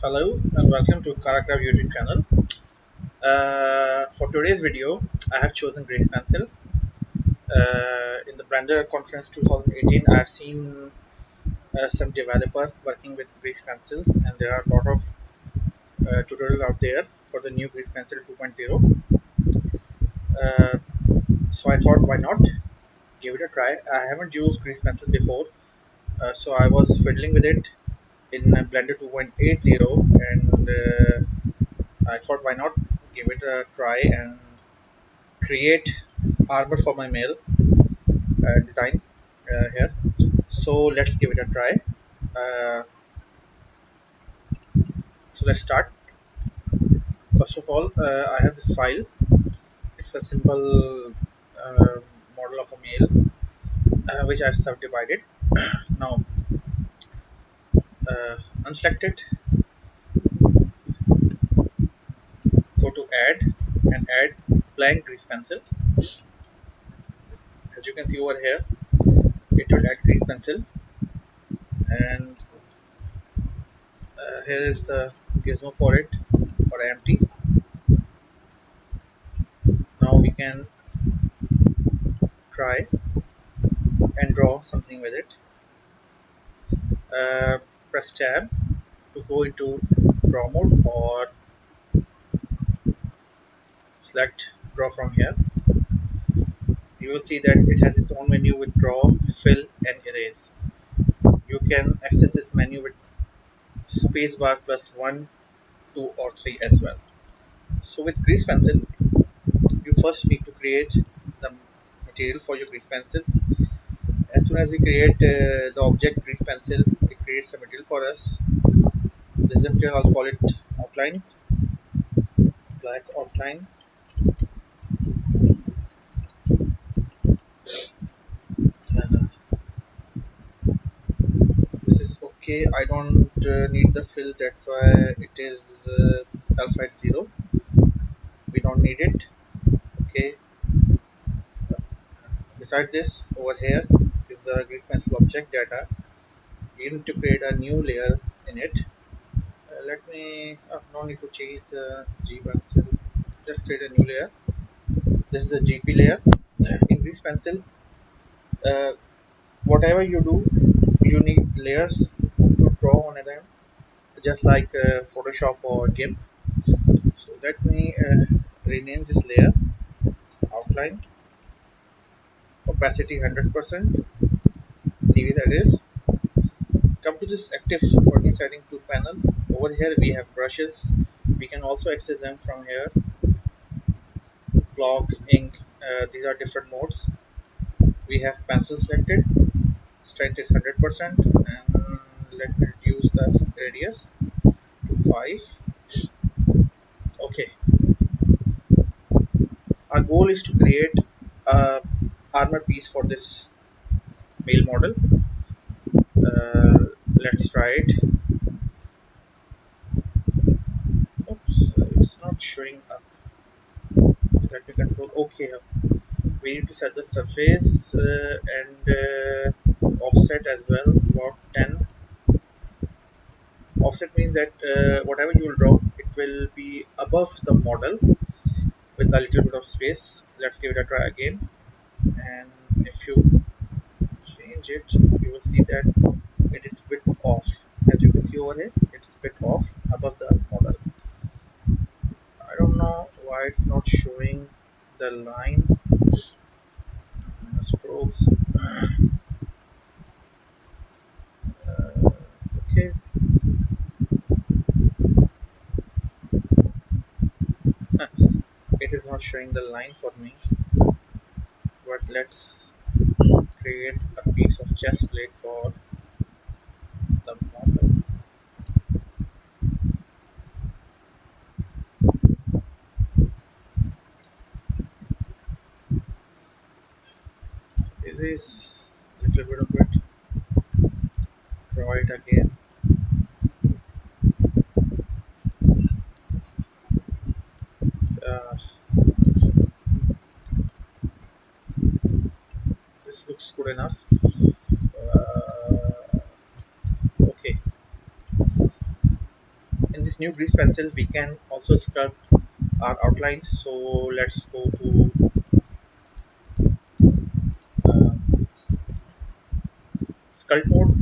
Hello and welcome to Karagraph YouTube channel. For today's video, I have chosen Grace Pencil. In the Blender Conference 2018, I have seen some developer working with Grace Pencils, and there are a lot of tutorials out there for the new Grace Pencil 2.0. Uh, so I thought, why not give it a try? I haven't used Grace Pencil before, so I was fiddling with it in Blender 2.80, and I thought, why not give it a try and create armor for my mail design here. So let's give it a try. Uh, so let's start. First of all, I have this file. It's a simple model of a mail which I've subdivided. Now unselect it, go to add and add blank grease pencil. As you can see over here, it will add grease pencil, and here is the gizmo for it, or empty. Now we can try and draw something with it. Press tab to go into draw mode, or select draw from here. You will see that it has its own menu with draw, fill and erase. You can access this menu with spacebar plus 1, 2 or 3 as well. So with grease pencil, you first need to create the material for your grease pencil. As soon as you create the object grease pencil, it creates the material for us. This is the material, I'll call it outline, black outline. Uh, this is okay. I don't need the fill, that's why it is alpha at 0. We don't need it. Okay. Besides this, over here is the grease pencil object data. You need to create a new layer in it. Let me no need to change the G pencil. Just create a new layer. This is the GP layer. In grease pencil, uh, whatever you do, you need layers to draw on them, just like Photoshop or GIMP. So let me rename this layer outline, opacity 100%, leave it as is. Come to this active working setting tool panel. Over here we have brushes. We can also access them from here. Block, ink, these are different modes. We have pencil selected, strength is 100%, and let me reduce the radius to 5. Okay, our goal is to create a armor piece for this mail model. Let's try it. Oops, it's not showing up. Let me control OK. We need to set the surface and offset as well, about 10. Offset means that whatever you will draw, it will be above the model with a little bit of space. Let's give it a try again, and if you change it, you will see that it is a bit off. As you can see over here, it is a bit off above the model. I don't know why it's not showing the line strokes. Okay, it is not showing the line for me, but let's create a piece of chest plate for the model. Erase a little bit of it, draw it again. uh, this looks good enough. Okay, new grease pencil we can also sculpt our outlines. So let's go to uh, sculpt mode,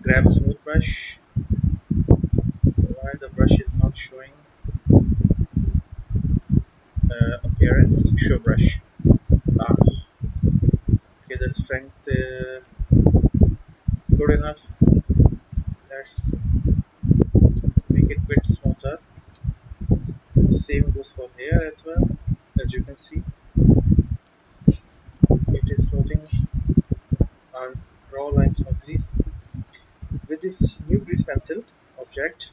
grab smooth brush. Why the brush is not showing appearance? Show brush. Ah, okay, the strength is good enough. Let's make it a bit smoother. Same goes for here as well. As you can see, it is smoothing our raw lines smoothly. With this new grease pencil object,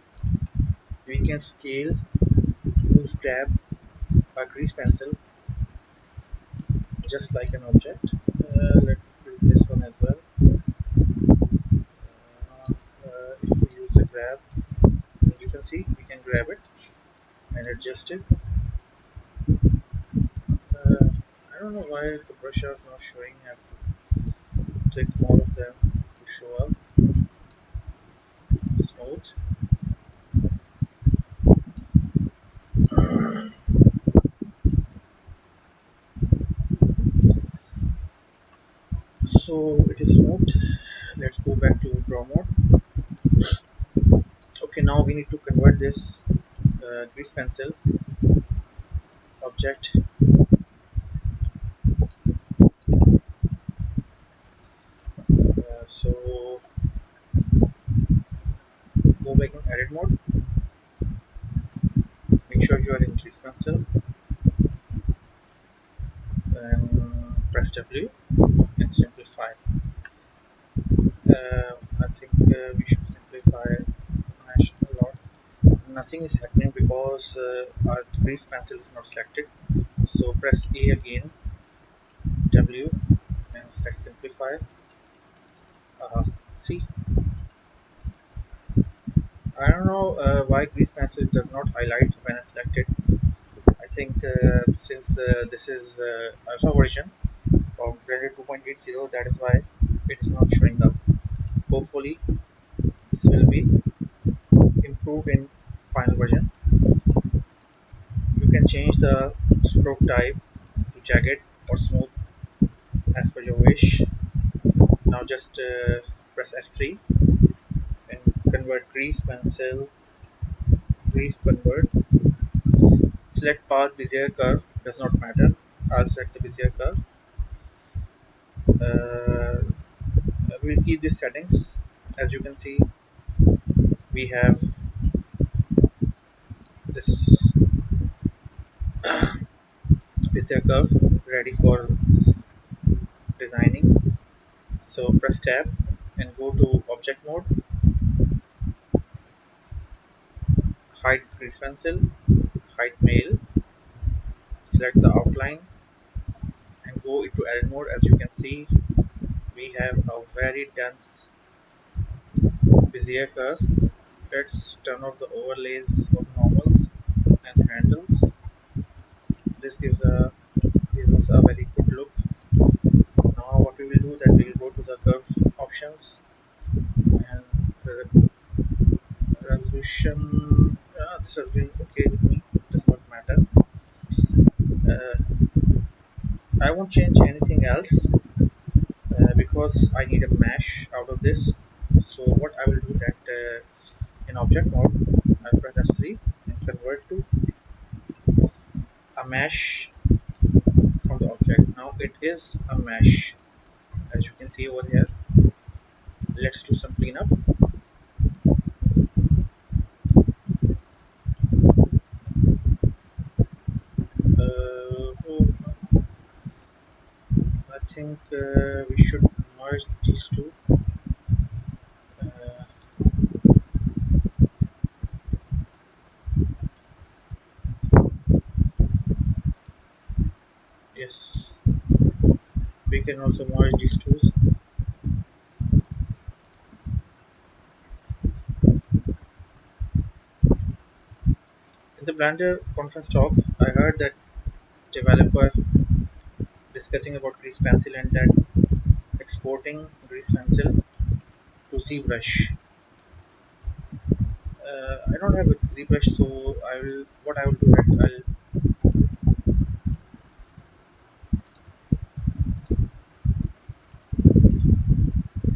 we can scale, use grab a grease pencil just like an object. Let me use this one as well. If we use the grab, you can see we can grab it and adjust it. I don't know why the brush are not showing. I have to click more of them to show up smooth. So it is smooth. Let's go back to draw mode. Okay, now we need to convert this grease pencil object. So go back in edit mode. Make sure you are in grease pencil and press W and simplify. I think we should simplify a lot. Nothing is happening because our grease pencil is not selected. So press A again, W, and select simplify. See, I don't know why grease pencil does not highlight when I select it. I think since this is alpha version of Blender 2.80, that is why it is not showing up. Hopefully, this will be improved in final version. You can change the stroke type to jagged or smooth as per your wish. Now just press F3 and convert grease pencil, grease convert. Select path Bezier curve, does not matter. I'll select the Bezier curve. Uh, we'll keep these settings. As you can see, we have this Bezier curve ready for designing. So press tab and go to object mode, hide grease pencil, hide mail, select the outline and go into edit mode. As you can see, we have a very dense Bezier curve. Let's turn off the overlays of normals and handles. This gives us a very good look. Now what we will do that we will go to the curve options and resolution. This has been okay with me. Does not matter. I won't change anything else because I need a mesh out of this. So what I will do that in object mode, I press F3 and convert to a mesh from the object. Now it is a mesh, as you can see over here. Let's do some cleanup. Oh, I think we should merge these two. Uh, yes, we can also merge these two. In the Blender conference talk, I heard that developer discussing about grease pencil and that exporting grease pencil to ZBrush. I don't have a ZBrush, so I will. What I will do that I'll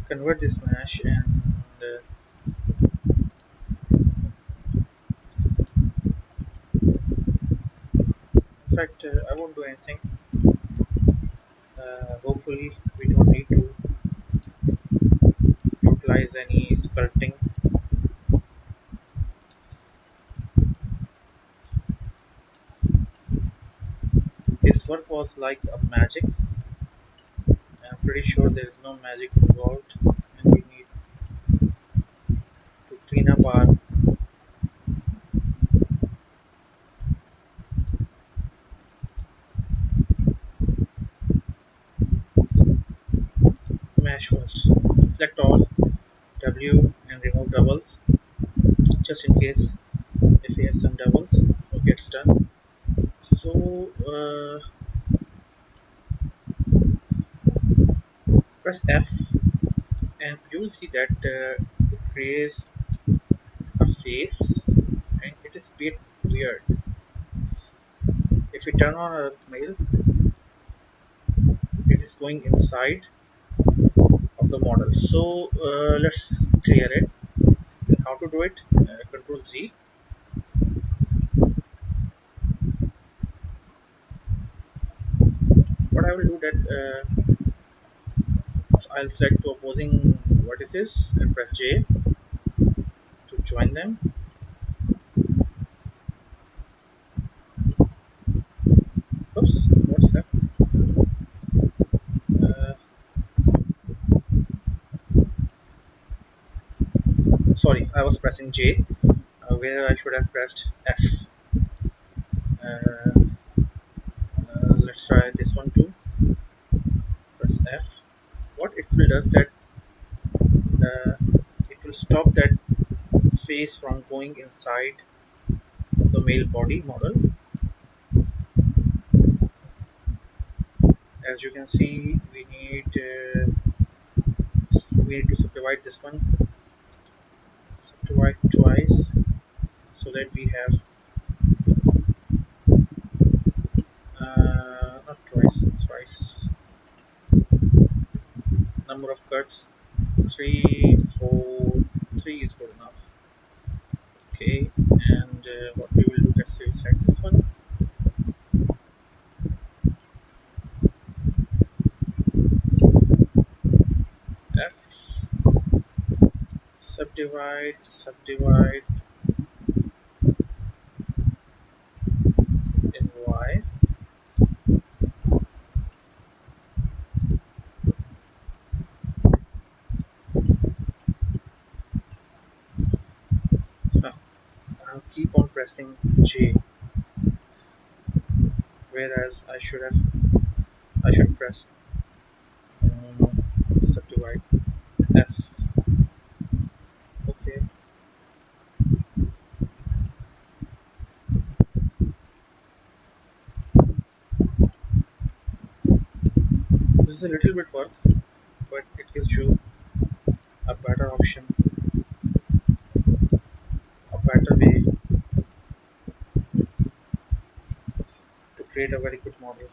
convert this mesh, and in fact I won't do anything. Hopefully we don't need to utilize any sculpting. His work was like a magic. I'm pretty sure there is no magic involved, and we need to clean up our mesh first. Select all, W, and remove doubles, just in case if we have some doubles. Okay, it's done. So press F, and you will see that it creates a face, and it is a bit weird. If we turn on a mail, it is going inside of the model. So let's clear it. How to do it? Control Z. What I will do that I'll select two opposing vertices and press J to join them. Oops, what's that? Uh, Sorry, I was pressing J where I should have pressed F. Uh, let's try this one too. Press F. What it will does that it will stop that face from going inside the male body model. As you can see, we need to subdivide this one, subdivide twice, so that we have not twice, thrice number of cuts. 3, 4, 3 is good enough. Okay, and what we will do, let's say select this one, F, subdivide, subdivide in Y. Huh. I'll keep on pressing J, whereas I should press subdivide F. Okay, this is a little bit work, but it gives you a better option, a better way to create a very good model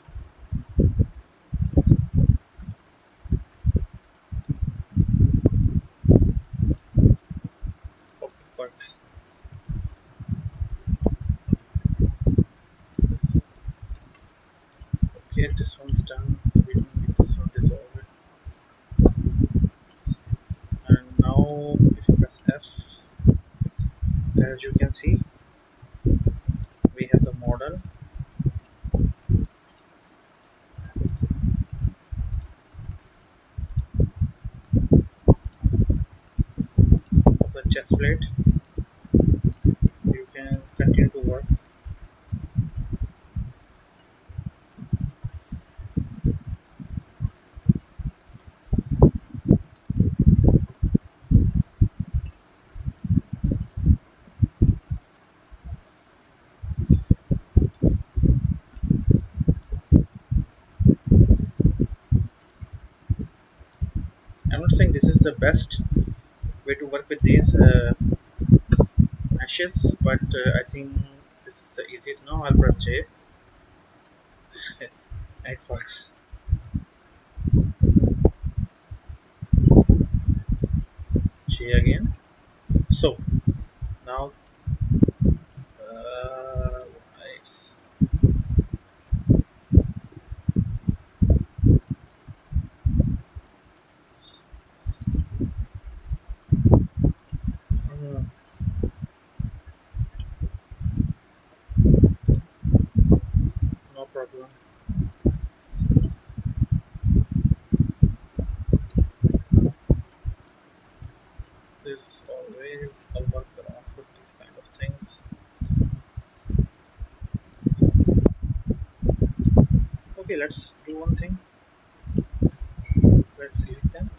for works. Okay, this one's done. We don't need this one, dissolve it. And now if you press F, as you can see, we have the model of the chest plate. You can continue to work. I'm not saying this is the best way to work with these meshes, but I think this is the easiest. Now I'll press J. It works. J again. So now it's mm, no problem. There's always a workaround for these kind of things. Okay, let's do one thing. Let's select them.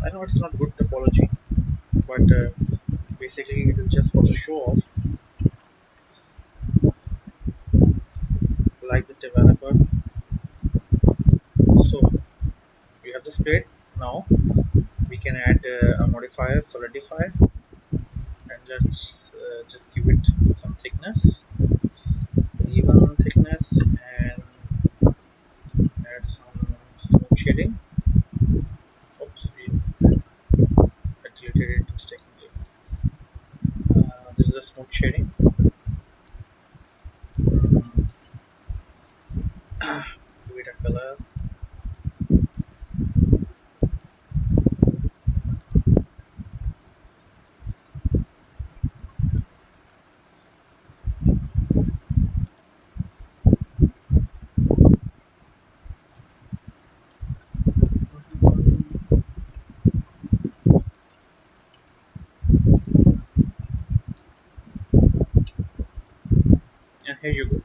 I know it's not good topology, but basically it is just for the show off, like the developer. So we have the split. Now we can add a modifier solidify, and let's just give it some thickness, even thickness, and add some smooth shading. Oops, I deleted it mistakenly. This is a smooth shading. Mm, give it a color. And here you go.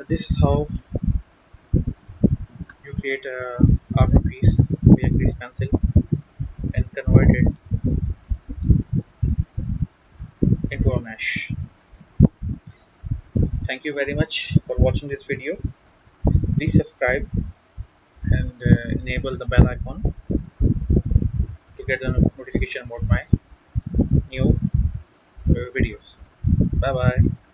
This is how you create a armor piece via grease pencil and convert it into a mesh. Thank you very much for watching this video. Please subscribe and enable the bell icon to get a notification about my new videos. Bye bye.